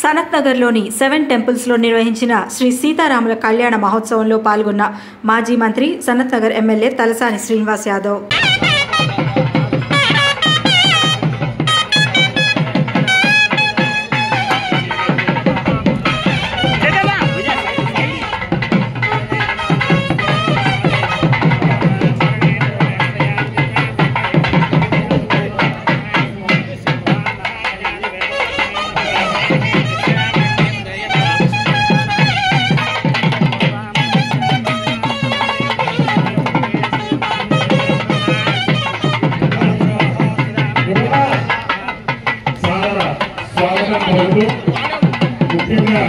సనత్ నగర్లోని 7 టెంపుల్స్లో నిర్వహించిన శ్రీ సీతారాముల కళ్యాణ మహోత్సవంలో పాల్గొన్న మాజీ మంత్రి సనత్ నగర్ ఎమ్మెల్యే తలసాని శ్రీనివాస్ యాదవ్. ముఖ్యంగా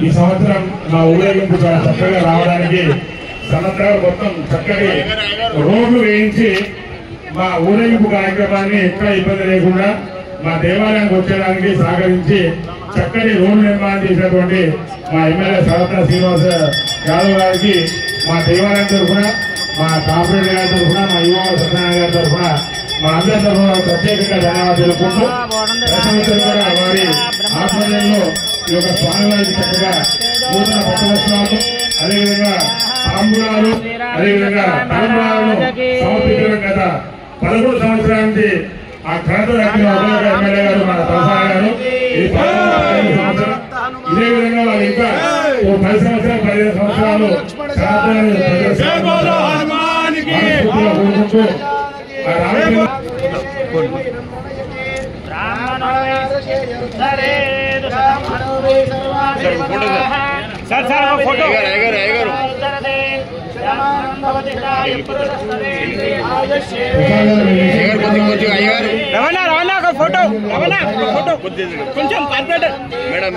ఈ సంవత్సరం మా ఊరేగింపు చాలా చక్కగా రావడానికి సనత్ నగర్ మొత్తం చక్కటి రోడ్లు వేయించి మా ఊరేగింపు కార్యక్రమాన్ని ఎక్కడ ఇబ్బంది లేకుండా మా దేవాలయానికి వచ్చేదానికి సహకరించి చక్కటి రోడ్డు నిర్మాణం చేసినటువంటి మా ఎమ్మెల్యే సనత్ శ్రీనివాస్ యాదవ్ గారికి మా దేవాలయం తరఫున, మా కార్పొరేటర్ గారి తరఫున, మా యువ సత్యనారాయణ గారి తరఫున, మా అందరి తరఫున ప్రత్యేకంగా ధన్యవాదాలు తెలుపుకుంటూ కూడా వారి ఆధ్వర్యంలో ఈ యొక్క స్వామివారికి చక్కగా నూతన పట్టు వస్త్రాలు, అదేవిధంగా తాంబూలాలు, అదేవిధంగా తలంబ్రాలను సమర్పించడం కదా 11 సంవత్సరాల నుంచి ఆ ఘనత దక్కిన ఎమ్మెల్యే గారు మన తలసాని గారు ఈ 15 సంవత్సరం ఇదే విధంగా వాళ్ళు ఇంకా 10 సంవత్సరాలు 15 సంవత్సరాలు రవాణా ఫోటో కొంచెం కార్పొరేటర్ మేడం